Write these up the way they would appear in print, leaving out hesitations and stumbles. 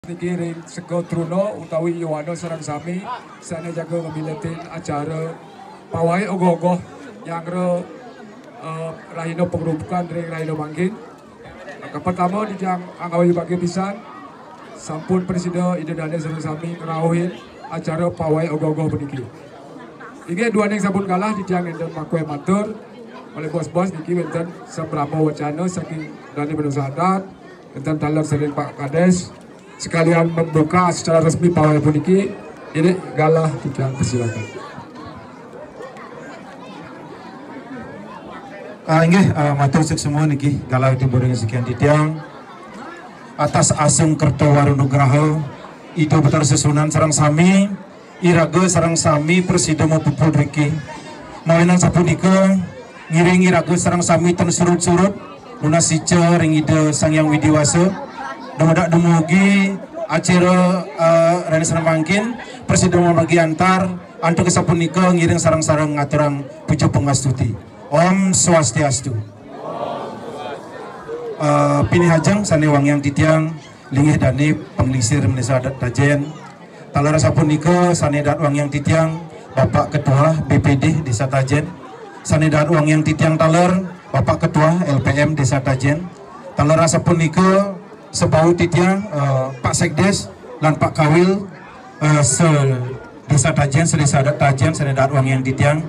Niki ring Sego Truno utawi Yohano sareng sami sana jaga ngamiletin acara pawai ogoh-ogoh yang rahino pengerubukan ring rahino mangkin. Maka pertama di yang anggawi bagi pisan sampun presiden ide dane sareng sami ngerawuhin acara pawai ogoh-ogoh peniki. Iki dua ning sampun kalah di yang enten makwe matur oleh bos-bos niki wonten seberapa wacana saking dane manusia adat enten talar sering Pak Kades sekalian membuka secara resmi pawai puniki. Ini galah tidak persilakan. Matur suk semua niki galah timburing sekian titiang atas asung kerto warunugraha itu betar sesunan sarang sami iraga sarang sami presiden mau pupul riki mawinan sapunika ngiring iraga sarang sami ten surut-surut lunas sica ring ide sang yang widiwasa demodak demogi acara Rani Senamangkin presiden mau bagi antar antuk kesapunika ngiring sarang-sarang ngaturang puja pengastuti. Om Swastiastu. Pini hajang sane wangyang titiang lingih dani penglisir menisa adat tajen talara sapunika sane dat wangyang titiang Bapak Ketua BPD Desa Tajen sane dat wangyang titiang taler Bapak Ketua LPM Desa Tajen talara sapunika sebau titiang Pak Sekdes dan Pak Kawil se Desa Tajen sedesa adat Tajen sane dat wangyang titiang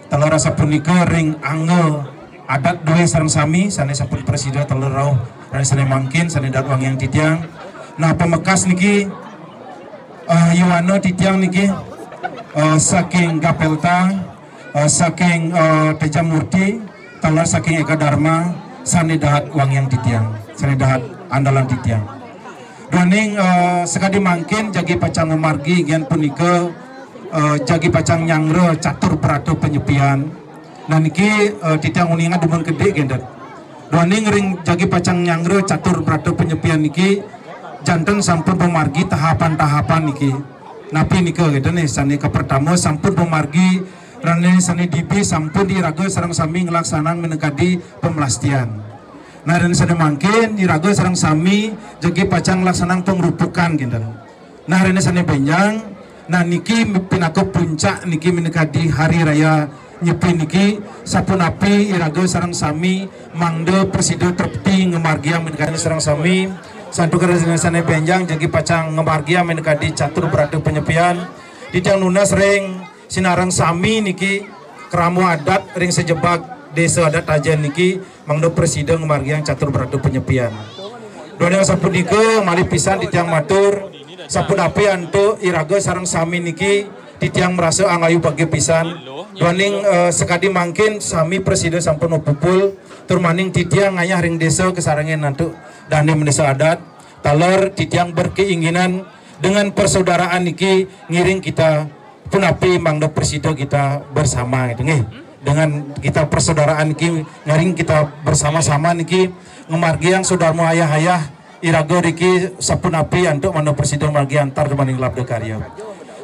talara sapunika ring angel adat dua sareng sami sane sapun presiden talerau Rani Senamangkin sane dat wangyang titiang. Nah pemekas niki Yohano titiang niki saking Gapelta saking Teja Murti talar saking Eka Dharma sane dat wangyang titiang sane dat andalan titiang. Doning sekadi mangkin jagi pacang margi gen punika jagi pacang nyangre catur prato penyepian. Nah niki titiang uningan demen gede gendet. Doning ring jagi pacang nyangre catur prato penyepian niki janten sampun pemargi tahapan-tahapan niki. Napi nika gitu nih sani ke pertama sampun pemargi rane sani dipi sampun diraga sareng sami ngelaksanaan menekadi pemelastian. Nah Rani Senamangkin diraga sareng sami jagi pacang ngelaksanaan pengrupukan gitu. Nah Rani Senambenjang nah niki pinako puncak niki menekadi hari raya nyepi niki sapun api iraga sareng sami mangde presiden terpeti ngemargia menekadi sareng sami santu kerajaan sana benjang jagi pacang ngemargia menekadi catur beradu penyepian di tiang nunas ring sinarang sami niki keramu adat ring sejebak desa adat Tajen niki mangde presiden ngemargia catur beradu penyepian dua sapunika malih pisan di tiang matur sapun api antu iraga sareng sami niki titiang merasa angayu bagi pisan doaning sekadi mangkin sami presiden sampun pupul turmaning titiang ngayah ring desa kesarangan nantu dani desa adat taler titiang berkeinginan dengan persaudaraan niki ngiring kita pun api mangdo presiden kita bersama gitu nih dengan kita persaudaraan niki ngiring kita bersama-sama niki ngemargi yang saudara ayah-ayah iraga riki sapun api antuk mano presiden margi antar maning labda karya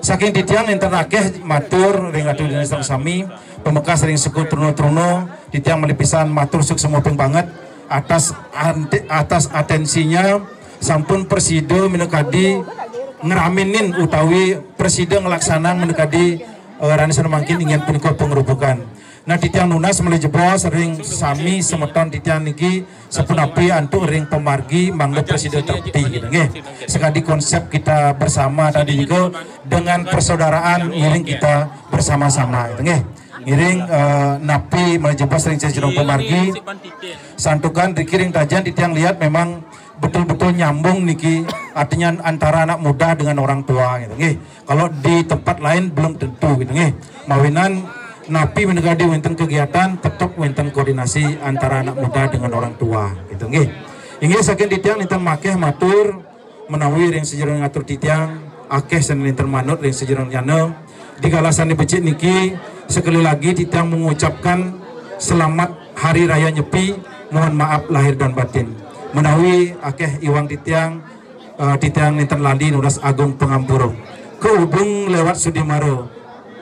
saking titiang enten akeh matur ring atuh dina sami pemekas ring suku truno-truno titiang melipisan matur suk semopeng banget atas atensinya sampun presiden menekadi ngeraminin utawi presiden ngelaksanaan menekadi Rani Senamangkin ingin punika pengrubukan. Nah titiang nunas mulai jeblos ring sami semeton titiang niki sepunapi antuk ring pemargi mangga presiden terpeti gitu nggih. Sekadi konsep kita bersama tadi juga dengan persaudaraan ngiring kita bersama-sama gitu nggih. Ngiring napi mulai jeblos ring cejerong pemargi santukan dikiring tajan titiang lihat memang betul-betul nyambung niki artinya antara anak muda dengan orang tua gitu nggih. Kalau di tempat lain belum tentu gitu nggih. Mawinan napi menegadi wenten kegiatan tetap wenten koordinasi antara anak muda dengan orang tua gitu nggih. Inggih saking titiang ninten makeh matur menawi ring sejerong ngatur titiang akeh sen ninten manut ring sejerong nyana di galasan becik niki sekali lagi titiang mengucapkan selamat hari raya Nyepi, mohon maaf lahir dan batin. Menawi akeh iwang titiang titiang ninten lali nunas agung pengampuro keubung lewat Sudimaro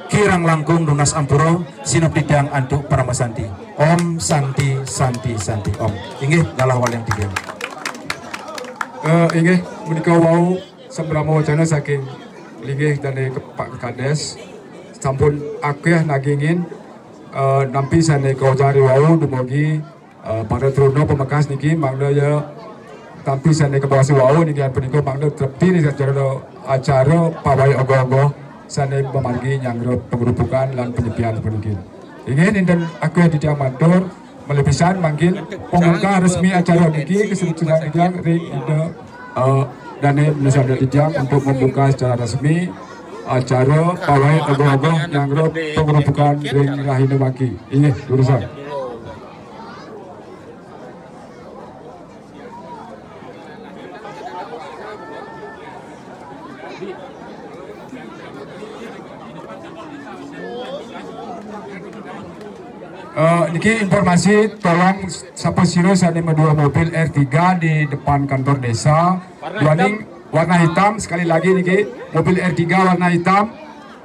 kirang langkung lunas ampuro sinop titiang antuk paramasanti. Om santi santi santi om. Inggih galah wal yang tiga. Inggih menika wau sembramo wacana saking linggih dari Pak Kades sampun akeh nagingin nampi sane kojari wau dumugi pada Truno Pemekas niki mangda ya tampi sane kebawasi wau niki punika mangda terpilih secara acara pawai ogoh-ogoh sane memargi nyangro pengerupukan lan penyepian puniki. Ingin dan aku yang tidak matur melebihan mangkin pembuka resmi acara niki keseluruhan dijang ring Dane Nusa Dijang untuk membuka secara resmi acara pawai ogoh-ogoh nyangro pengerupukan ring Rahina Maki. Ini urusan. Niki informasi tolong sapa siro sane dua mobil R3 di depan kantor desa warna hitam sekali lagi niki mobil R3 warna hitam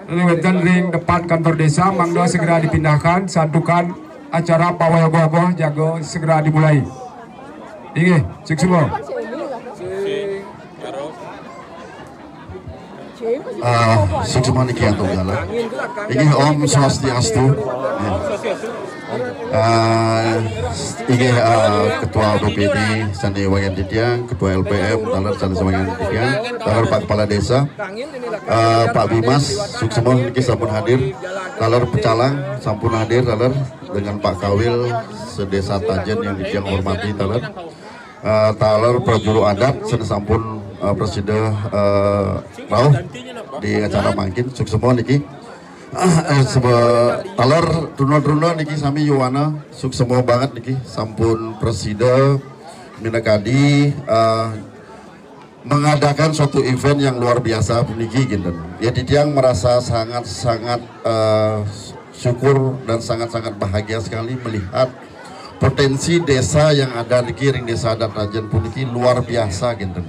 lewatan ring depan kantor desa mangdo segera dipindahkan santukan acara pawai ogoh-ogoh jago segera dimulai. Ini cek semua. Sukses niki atau gala. Ini Om Swastiastu. Ini Ketua BPD Sandi Wayan Titiang, Ketua LPM Talar Sandi Wayan Titiang, Talar Pak Kepala Desa, Pak Bimas, sukses niki sampun hadir, Talar Pecalang sampun hadir, Talar dengan Pak Kawil sedesa Tajen yang Titiang hormati, Talar, Talar Prajuru Adat sampun Presiden Rauh di acara mangkin, sukses niki. Talar Truno niki sami Yuwana sukses semua banget niki sampun Presiden Minakadi mengadakan suatu event yang luar biasa niki gitu. Ya Titiang merasa sangat syukur dan sangat bahagia sekali melihat potensi desa yang ada di ring Desa Adat Rajen puniki luar biasa gitu.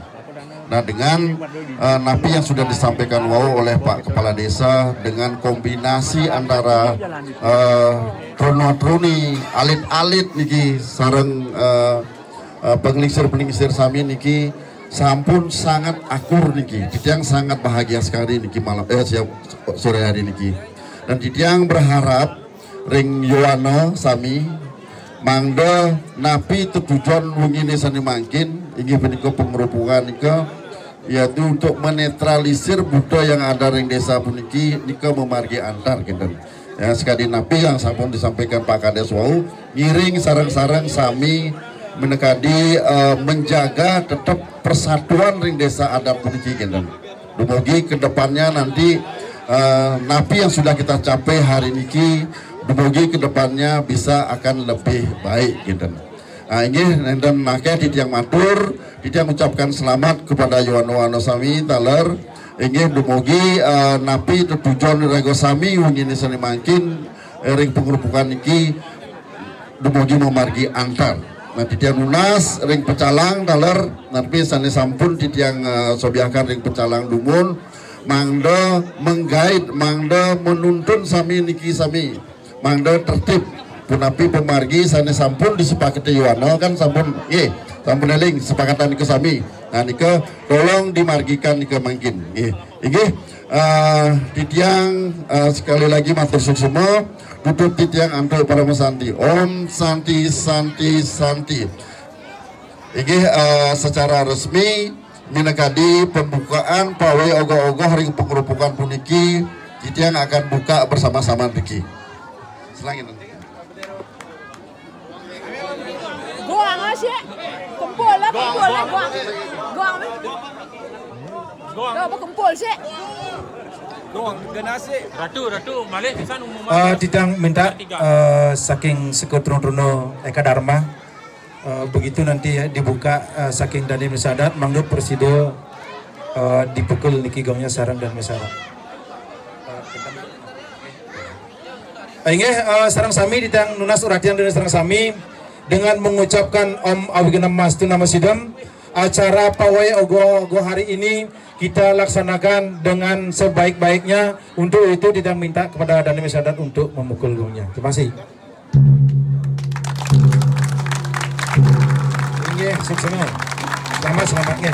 Nah dengan napi yang sudah disampaikan oleh Pak Kepala Desa dengan kombinasi antara trono-troni, alit-alit niki sareng pengelisir sami niki sampun sangat akur niki. Titiang sangat bahagia sekali niki malam sore hari niki. Dan Titiang berharap ring Yowana sami mangda napi tujuan wungine sani mangkin ingin menika pengerupungan nika yaitu untuk menetralisir budaya yang ada ring desa puniki nika memargi antar gitu. Ya sekali napi yang sampun disampaikan Pak Kades wau ngiring sarang-sarang sami menekadi menjaga tetap persatuan ring desa adat puniki gitu. Dumugi kedepannya nanti napi yang sudah kita capai hari niki dumugi kedepannya bisa akan lebih baik gitu. Nah ini dan makanya Titiang matur, Titiang mengucapkan selamat kepada Yowana sami Talar. Ini dumugi napi tujuan rego sami ini seni mangkin ring pengerupukan niki dumugi memargi antar. Nah Titiang lunas ring Pecalang Talar, napi sani sampun Titiang sobiakan ring Pecalang dumun mangda menggait, mangda menuntun sami niki sami. Mangda tertib punapi pemargi sana sampun disepakati Yowana kan sampun sampun eling sepakatan ke sami. Nah nika tolong dimargikan nika mangkin Titiang sekali lagi matur suksema tutup Titiang antuk para mesanti Om Santi secara resmi minakadi pembukaan pawai ogoh-ogoh ring pengerupukan puniki Titiang akan buka bersama-sama niki. Selangin nanti. Goang sih, kumpul lah, goang. Apa kumpul sih? Goang ganasi. Ratu, malih pisan umum. Titiang minta saking sekutron-trono Eka Dharma begitu nanti ya, dibuka saking Dani Mesadat mangga Presiden dipukul niki gongnya sarang dan mesara. Sarang sami ditang nunas uratian dan sarang sami dengan mengucapkan Om Awigana Mastu Nama Sidam acara pawai ogoh-ogoh hari ini kita laksanakan dengan sebaik-baiknya. Untuk itu tidak minta kepada Dani Mesadat untuk memukul gongnya. Terima kasih. Sukses. Selamatnya.